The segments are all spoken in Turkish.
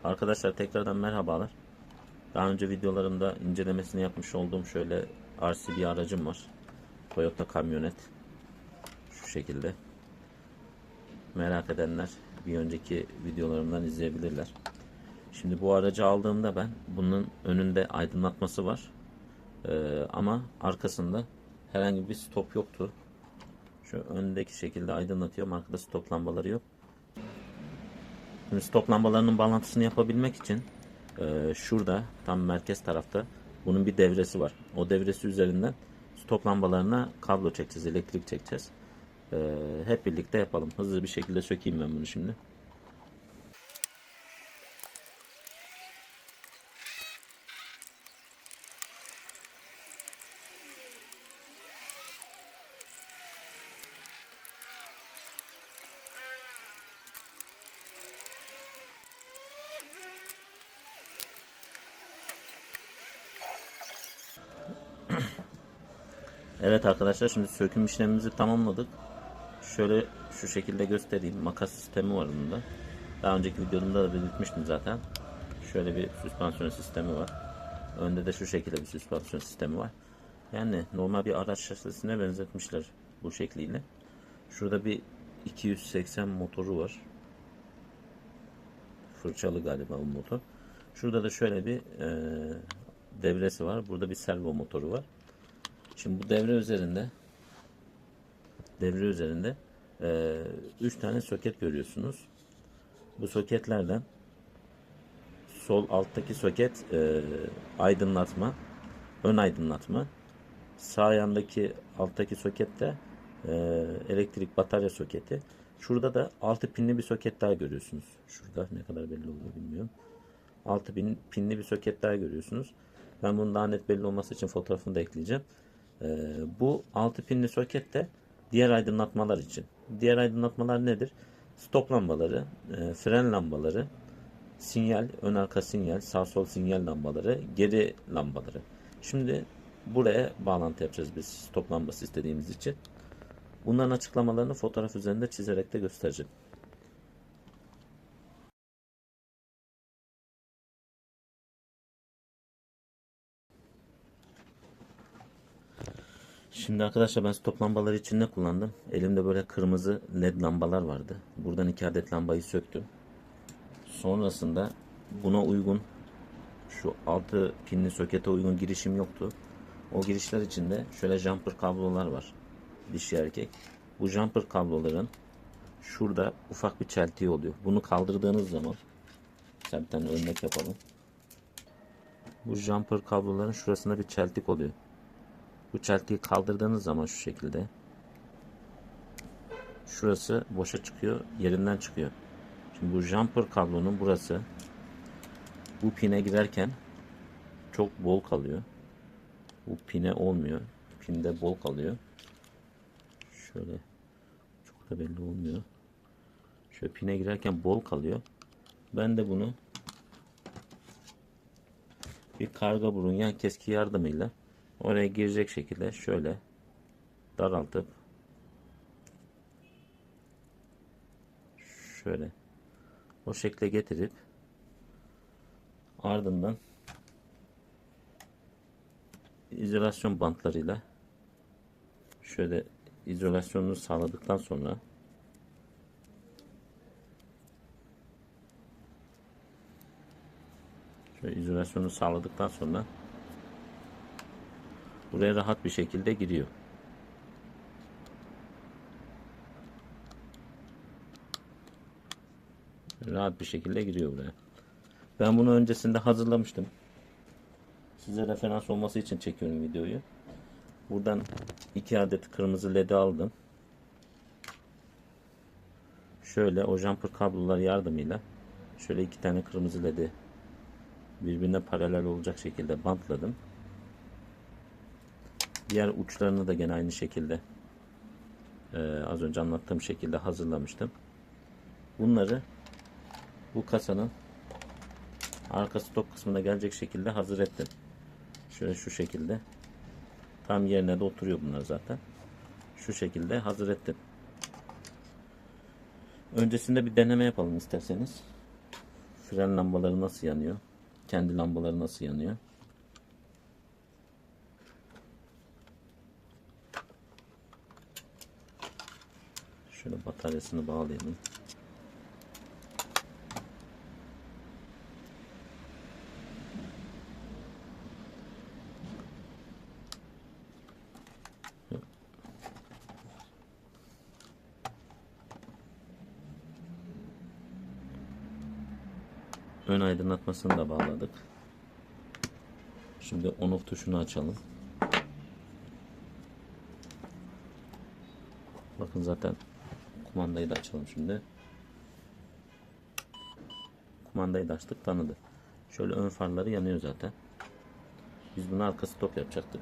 Arkadaşlar tekrardan merhabalar. Daha önce videolarımda incelemesini yapmış olduğum şöyle RC bir aracım var. Toyota kamyonet. Şu şekilde. Merak edenler bir önceki videolarımdan izleyebilirler. Şimdi bu aracı aldığımda ben bunun önünde aydınlatması var. Ama arkasında herhangi bir stop yoktu. Şu öndeki şekilde aydınlatıyorum. Arkada stop lambaları yok. Şimdi stop lambalarının bağlantısını yapabilmek için şurada tam merkez tarafta bunun bir devresi var. O devresi üzerinden stop lambalarına kablo çekeceğiz, elektrik çekeceğiz. Hep birlikte yapalım. Hızlı bir şekilde sökeyim ben bunu şimdi. Evet arkadaşlar, şimdi söküm işlemimizi tamamladık. Şöyle şu şekilde göstereyim. Makas sistemi var bunda. Daha önceki videomda da belirtmiştim zaten. Şöyle bir süspansiyon sistemi var. Önde de şu şekilde bir süspansiyon sistemi var. Yani normal bir araç şasisine benzetmişler bu şekliyle. Şurada bir 280 motoru var. Fırçalı galiba bu motor. Şurada da şöyle bir devresi var. Burada bir servo motoru var. Şimdi bu devre üzerinde 3 tane soket görüyorsunuz. Bu soketlerden sol alttaki soket aydınlatma, ön aydınlatma. Sağ yandaki alttaki soket de elektrik batarya soketi. Şurada da 6 pinli bir soket daha görüyorsunuz. Şurada ne kadar belli oluyor bilmiyorum. 6 pinli bir soket daha görüyorsunuz. Ben bunun daha net belli olması için fotoğrafını da ekleyeceğim. Bu 6 pinli soket de diğer aydınlatmalar için. Diğer aydınlatmalar nedir? Stop lambaları, fren lambaları, sinyal, ön arka sinyal, sağ sol sinyal lambaları, geri lambaları. Şimdi buraya bağlantı yapacağız biz stop lambası istediğimiz için. Bunların açıklamalarını fotoğraf üzerinde çizerek de göstereceğim. Şimdi arkadaşlar ben stop lambaları için ne kullandım? Elimde böyle kırmızı led lambalar vardı. Buradan 2 adet lambayı söktüm. Sonrasında buna uygun şu 6 pinli sokete uygun girişim yoktu. O girişler içinde şöyle jumper kablolar var. Dişi erkek. Bu jumper kabloların şurada ufak bir çeltiği oluyor. Bunu kaldırdığınız zaman bir tane örnek yapalım. Bu jumper kabloların şurasında bir çeltik oluyor. Bu çeltiği kaldırdığınız zaman şu şekilde şurası boşa çıkıyor, yerinden çıkıyor. Şimdi bu jumper kablonun burası bu pine girerken çok bol kalıyor. Bu pine olmuyor. Pinde bol kalıyor. Şöyle çok da belli olmuyor. Şöyle pine girerken bol kalıyor. Ben de bunu bir karga burun yan keski yardımıyla oraya girecek şekilde şöyle daraltıp şöyle o şekle getirip ardından izolasyon bantlarıyla şöyle izolasyonunu sağladıktan sonra buraya rahat bir şekilde giriyor. Rahat bir şekilde giriyor buraya. Ben bunu öncesinde hazırlamıştım. Size referans olması için çekiyorum videoyu. Buradan 2 adet kırmızı led aldım. Şöyle o jumper kablolar yardımıyla şöyle 2 tane kırmızı ledi birbirine paralel olacak şekilde bantladım. Diğer uçlarını da gene aynı şekilde az önce anlattığım şekilde hazırlamıştım. Bunları bu kasanın arka stop kısmına gelecek şekilde hazır ettim. Şöyle şu şekilde tam yerine de oturuyor bunlar zaten. Şu şekilde hazır ettim. Öncesinde bir deneme yapalım isterseniz. fren lambaları nasıl yanıyor? Kendi lambaları nasıl yanıyor? Şöyle bataryasını bağlayalım. Ön aydınlatmasını da bağladık. Şimdi on off tuşunu açalım. Bakın zaten kumandayı da açalım şimdi. Kumandayı da açtık, tanıdı. Şöyle ön farları yanıyor zaten. Biz bunu arka stop yapacaktık.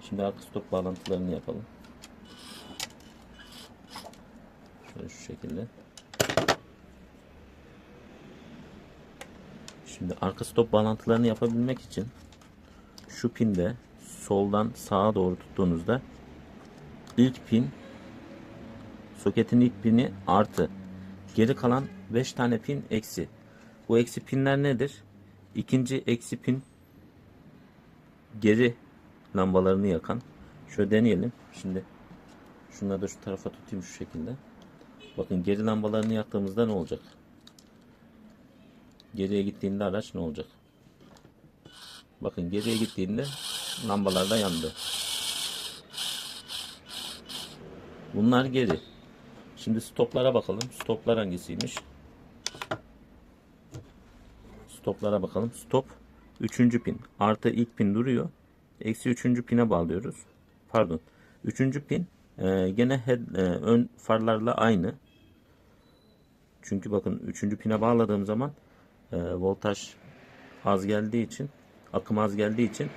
Şimdi arka stop bağlantılarını yapalım. Şöyle şu şekilde. Şimdi arka stop bağlantılarını yapabilmek için şu pinde soldan sağa doğru tuttuğunuzda ilk pin, soketin ilk pini artı, geri kalan 5 tane pin eksi. Bu eksi pinler nedir? İkinci eksi pin geri lambalarını yakan. Şöyle deneyelim. Şimdi şunları da şu tarafa tutayım şu şekilde. Bakın geri lambalarını yaktığımızda ne olacak? Geriye gittiğinde araç ne olacak? Bakın geriye gittiğinde lambalar da yandı. Bunlar geri. Şimdi stoplara bakalım. Stoplar hangisiymiş? Stoplara bakalım. Stop 3. pin. Artı ilk pin duruyor. Eksi 3. pine bağlıyoruz. Pardon. 3. pin gene ön farlarla aynı. Çünkü bakın 3. pine bağladığım zaman voltaj az geldiği için, akım az geldiği için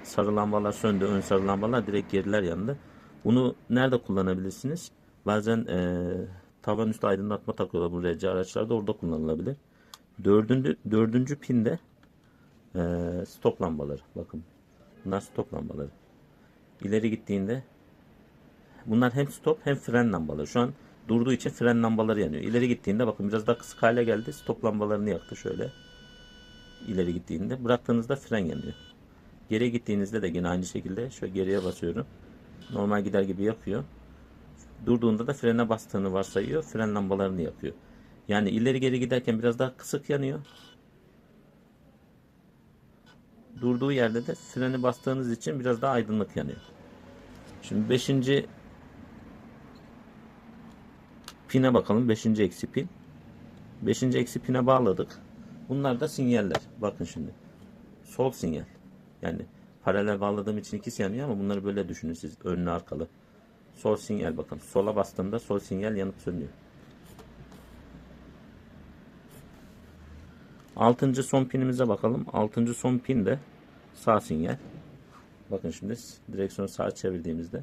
sarı lambalar söndü. Ön sarı lambalar, direkt geriler yandı. Bunu nerede kullanabilirsiniz? Bazen tavan üstü aydınlatma takıyorlar bu RC araçlarda, orada kullanılabilir. Dördüncü pinde stop lambaları. Bakın bunlar stop lambaları. İleri gittiğinde bunlar hem stop hem fren lambaları. Şu an durduğu için fren lambaları yanıyor. İleri gittiğinde bakın biraz daha kısık hale geldi. Stop lambalarını yaktı şöyle. İleri gittiğinde bıraktığınızda fren yanıyor. Geriye gittiğinizde de yine aynı şekilde şöyle geriye basıyorum. Normal gider gibi yakıyor. Durduğunda da frene bastığını varsayıyor. Fren lambalarını yakıyor. Yani ileri geri giderken biraz daha kısık yanıyor. Durduğu yerde de freni bastığınız için biraz daha aydınlık yanıyor. Şimdi 5. pine bakalım. 5. eksi pin. 5. eksi pine bağladık. Bunlar da sinyaller. Bakın şimdi. Sol sinyal. Yani paralel bağladığım için ikisi yanıyor ama bunları böyle düşünün siz. Önlü arkalı. Sol sinyal bakın. Sola bastığımda sol sinyal yanıp sönüyor. 6. son pinimize bakalım. 6. son pin de sağ sinyal. Bakın şimdi direksiyonu sağa çevirdiğimizde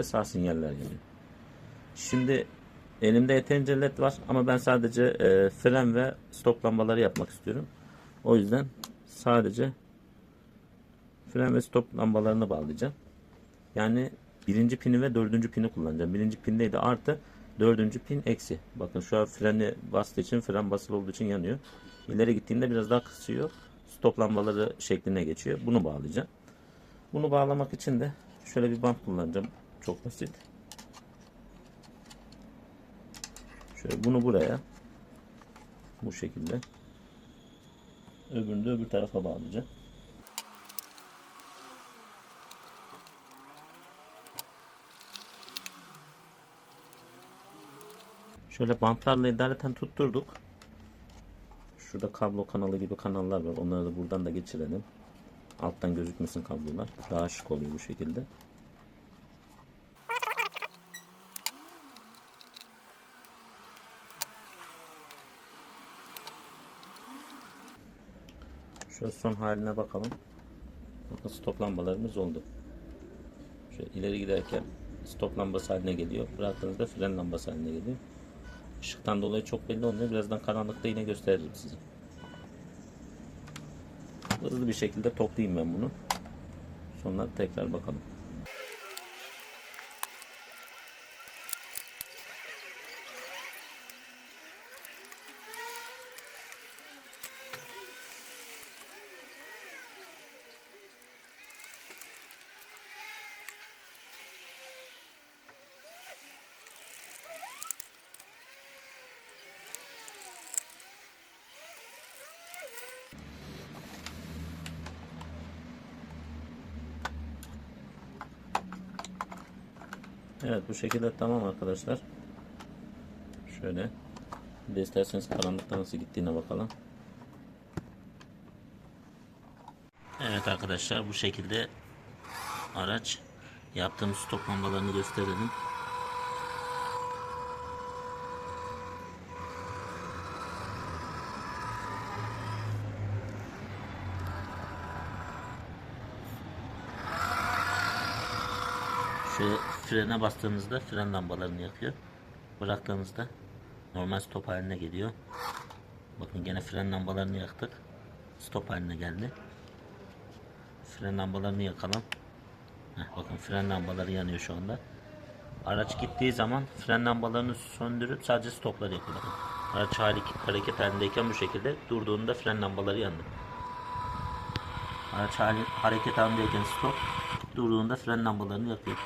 sağ sinyaller geliyor. Şimdi elimde yeterince led var ama ben sadece fren ve stop lambaları yapmak istiyorum. O yüzden sadece fren ve stop lambalarını bağlayacağım. Yani 1. pini ve 4. pini kullanacağım. 1. pindeydi artı, 4. pin eksi. Bakın şu an freni bastığı için, fren basılı olduğu için yanıyor. İleri gittiğinde biraz daha kısıyor. Stop lambaları şekline geçiyor. Bunu bağlayacağım. Bunu bağlamak için de şöyle bir bant kullanacağım. Çok basit. Şöyle bunu buraya, bu şekilde, öbürünü de öbür tarafa bağlayacağım. Şöyle bantlarla idareten tutturduk. Şurada kablo kanalı gibi kanallar var. Onları da buradan da geçirelim. Alttan gözükmesin kablolar. Daha şık oluyor bu şekilde. Şöyle son haline bakalım. Bakın stop lambalarımız oldu. Şöyle ileri giderken stop lambası haline geliyor. Bıraktığınızda fren lambası haline geliyor. Işıktan dolayı çok belli olmuyor. Birazdan karanlıkta yine gösteririm size. Hızlı bir şekilde toplayayım ben bunu. Sonra tekrar bakalım. Evet, bu şekilde tamam arkadaşlar. Şöyle. Bir de isterseniz karanlıkta nasıl gittiğine bakalım. Evet arkadaşlar, bu şekilde araç. Yaptığımız stop lambalarını gösterelim. Şu frene bastığınızda fren lambalarını yakıyor. Bıraktığınızda normal stop haline geliyor. Bakın gene fren lambalarını yaktık. Stop haline geldi. Fren lambalarını yakalım. Bakın fren lambaları yanıyor şu anda. Araç gittiği zaman fren lambalarını söndürüp sadece stopları yakıyor. Bakın. Araç hareket halindeyken bu şekilde, durduğunda fren lambaları yandı. Araç hareket halindeyken stop, durduğunda fren lambalarını yakıyor.